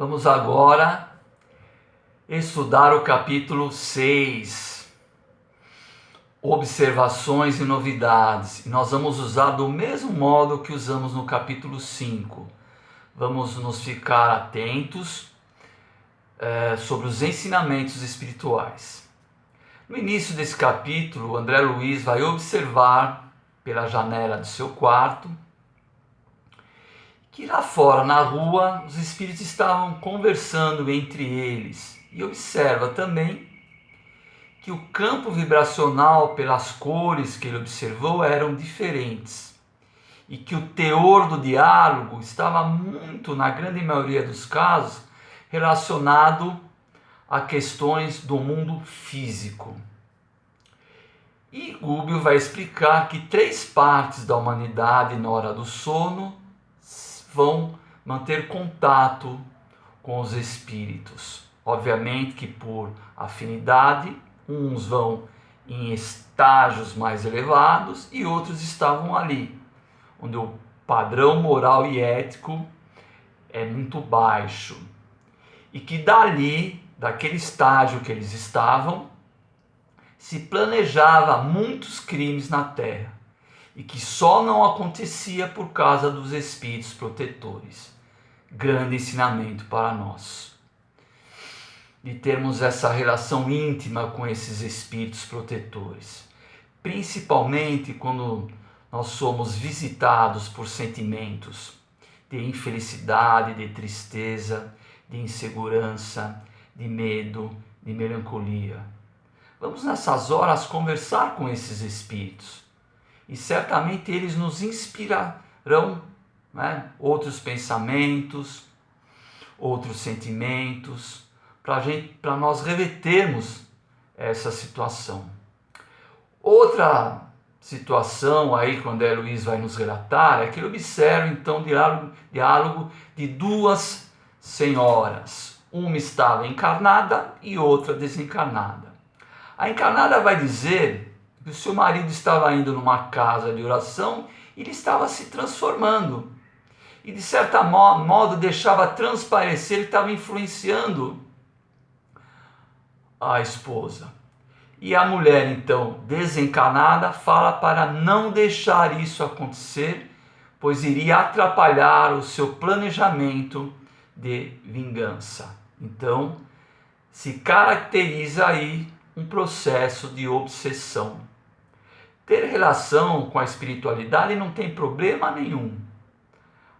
Vamos agora estudar o capítulo 6, observações e novidades. E nós vamos usar do mesmo modo que usamos no capítulo 5. Vamos nos ficar atentos sobre os ensinamentos espirituais. No início desse capítulo, André Luiz vai observar pela janela do seu quarto que lá fora, na rua, os espíritos estavam conversando entre eles. E observa também que o campo vibracional, pelas cores que ele observou, eram diferentes. E que o teor do diálogo estava muito, na grande maioria dos casos, relacionado a questões do mundo físico. E Gubbio vai explicar que 3 partes da humanidade na hora do sono vão manter contato com os espíritos. Obviamente que por afinidade, uns vão em estágios mais elevados e outros estavam ali, onde o padrão moral e ético é muito baixo. E que dali, daquele estágio que eles estavam, se planejava muitos crimes na Terra. E que só não acontecia por causa dos espíritos protetores. Grande ensinamento para nós. De termos essa relação íntima com esses espíritos protetores. Principalmente quando nós somos visitados por sentimentos de infelicidade, de tristeza, de insegurança, de medo, de melancolia. Vamos nessas horas conversar com esses espíritos. E certamente eles nos inspirarão, outros pensamentos, outros sentimentos, para nós revertermos essa situação. Outra situação aí, quando André Luiz vai nos relatar, é que ele observa então o diálogo de 2 senhoras. Uma estava encarnada e outra desencarnada. A encarnada vai dizer que o seu marido estava indo numa casa de oração e ele estava se transformando. E de certo modo deixava transparecer, ele estava influenciando a esposa. E a mulher, então, desencarnada, fala para não deixar isso acontecer, pois iria atrapalhar o seu planejamento de vingança. Então, se caracteriza aí um processo de obsessão. Ter relação com a espiritualidade não tem problema nenhum.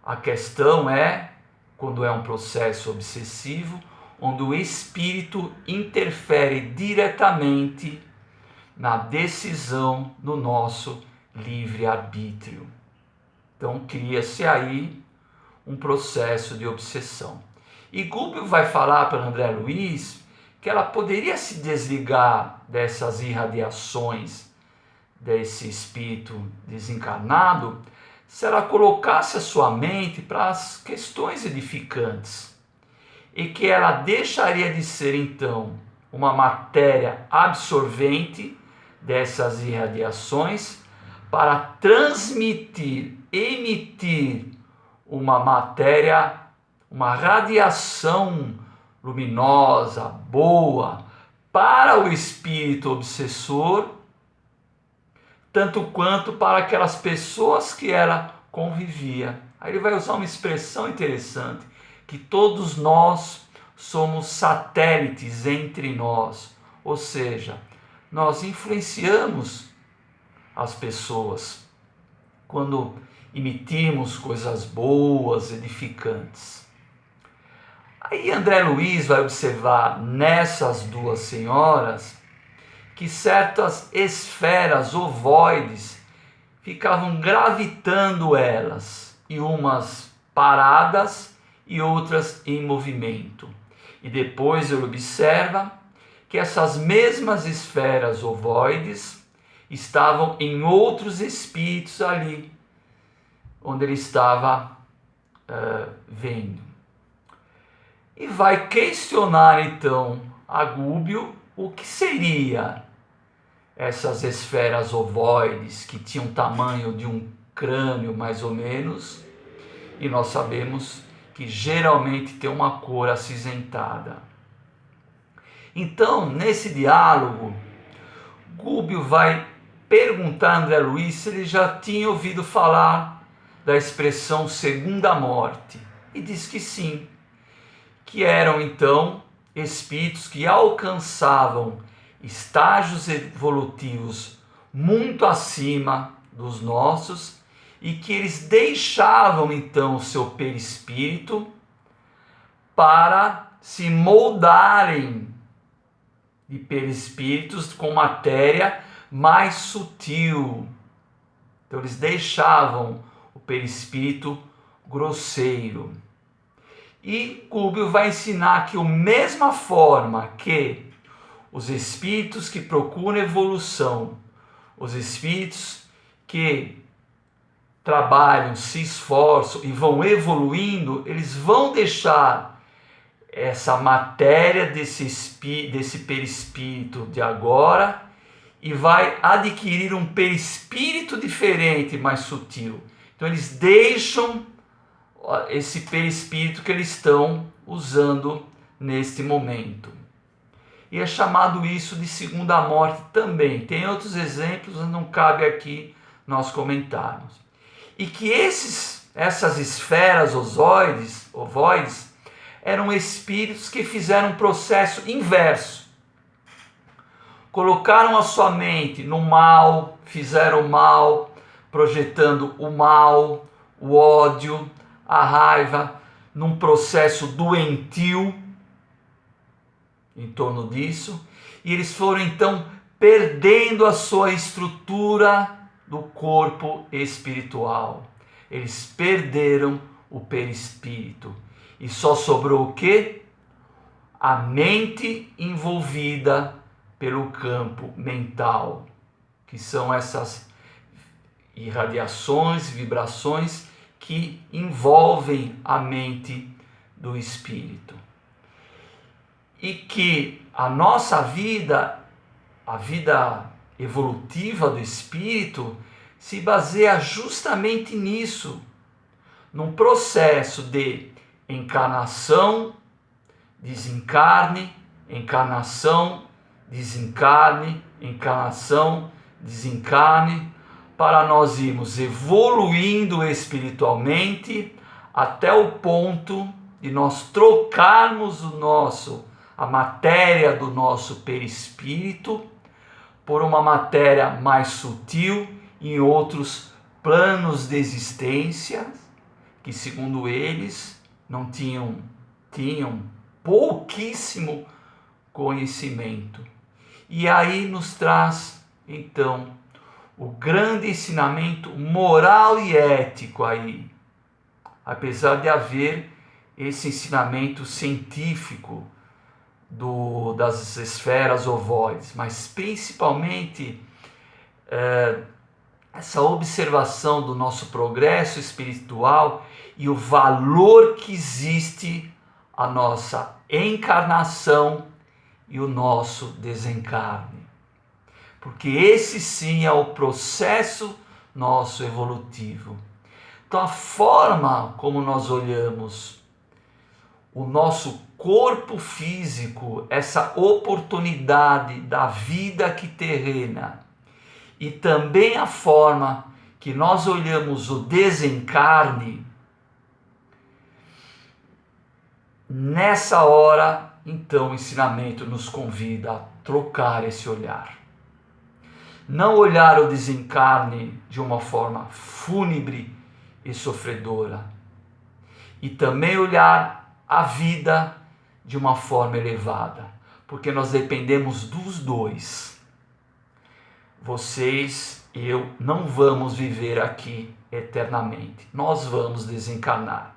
A questão é quando é um processo obsessivo, onde o espírito interfere diretamente na decisão do nosso livre-arbítrio. Então cria-se aí um processo de obsessão. E Gubbio vai falar para André Luiz que ela poderia se desligar dessas irradiações desse espírito desencarnado se ela colocasse a sua mente para as questões edificantes e que ela deixaria de ser então uma matéria absorvente dessas irradiações para transmitir, emitir uma matéria, uma radiação luminosa, boa para o espírito obsessor, tanto quanto para aquelas pessoas que ela convivia. Aí ele vai usar uma expressão interessante, que todos nós somos satélites entre nós, ou seja, nós influenciamos as pessoas quando emitimos coisas boas, edificantes. Aí André Luiz vai observar nessas 2 senhoras que certas esferas ovoides ficavam gravitando elas, e umas paradas e outras em movimento. E depois ele observa que essas mesmas esferas ovoides estavam em outros espíritos ali, onde ele estava vendo. E vai questionar então a Gubbio o que seria essas esferas ovoides que tinham tamanho de um crânio mais ou menos, e nós sabemos que que geralmente tem uma cor acinzentada. Então, nesse diálogo, Gubbio vai perguntar a André Luiz se ele já tinha ouvido falar da expressão segunda morte, e diz que sim, que eram então espíritos que alcançavam estágios evolutivos muito acima dos nossos e que eles deixavam então o seu perispírito para se moldarem de perispíritos com matéria mais sutil. Então eles deixavam o perispírito grosseiro. E Gubbio vai ensinar que, da mesma forma que os espíritos que procuram evolução, os espíritos que trabalham, se esforçam e vão evoluindo, eles vão deixar essa matéria desse perispírito de agora e vai adquirir um perispírito diferente, mais sutil. Então eles deixam esse perispírito que eles estão usando neste momento. E é chamado isso de segunda morte também. Tem outros exemplos, não cabe aqui nós comentarmos. E que essas esferas ovoides eram espíritos que fizeram um processo inverso. Colocaram a sua mente no mal, fizeram o mal, projetando o mal, o ódio, a raiva, num processo doentio em torno disso, e eles foram então perdendo a sua estrutura do corpo espiritual. Eles perderam o perispírito e só sobrou o quê? A mente envolvida pelo campo mental, que são essas irradiações, vibrações que envolvem a mente do espírito. E que a nossa vida, a vida evolutiva do espírito, se baseia justamente nisso, num processo de encarnação, desencarne, encarnação, desencarne, encarnação, desencarne, para nós irmos evoluindo espiritualmente até o ponto de nós trocarmos a matéria do nosso perispírito por uma matéria mais sutil em outros planos de existência que, segundo eles, não tinham pouquíssimo conhecimento. E aí nos traz então o grande ensinamento moral e ético aí, apesar de haver esse ensinamento científico das esferas ovoides, mas principalmente essa observação do nosso progresso espiritual e o valor que existe a nossa encarnação e o nosso desencarne. Porque esse sim é o processo nosso evolutivo. Então a forma como nós olhamos o nosso corpo físico, essa oportunidade da vida aqui terrena, e também a forma que nós olhamos o desencarne, nessa hora, então, o ensinamento nos convida a trocar esse olhar. Não olhar o desencarne de uma forma fúnebre e sofredora, e também olhar a vida de uma forma elevada, porque nós dependemos dos dois. Vocês e eu não vamos viver aqui eternamente, nós vamos desencarnar.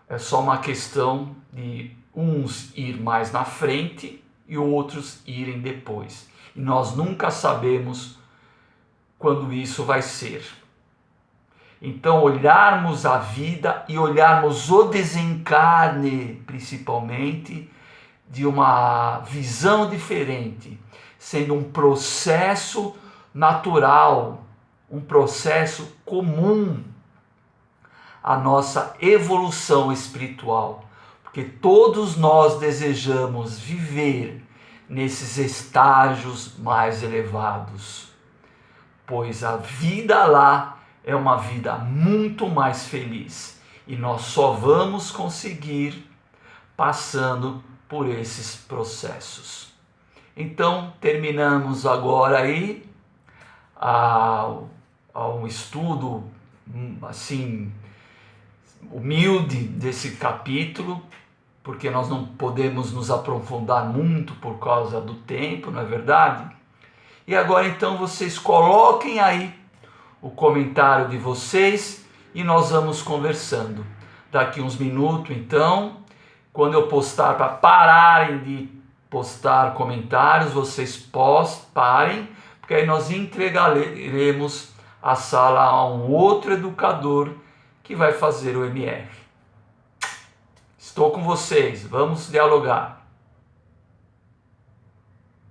É só uma questão de uns ir mais na frente e outros irem depois. E nós nunca sabemos quando isso vai ser. Então, olharmos a vida e olharmos o desencarne, principalmente, de uma visão diferente, sendo um processo natural, um processo comum. a nossa evolução espiritual, porque todos nós desejamos viver nesses estágios mais elevados, pois a vida lá é uma vida muito mais feliz e nós só vamos conseguir passando por esses processos. Então terminamos agora aí um estudo assim humilde desse capítulo, porque nós não podemos nos aprofundar muito por causa do tempo, não é verdade? E agora então vocês coloquem aí o comentário de vocês e nós vamos conversando. Daqui uns minutos então, quando eu postar, para pararem de postar comentários, vocês parem, porque aí nós entregaremos a sala a um outro educador que vai fazer o MR. Estou com vocês, vamos dialogar.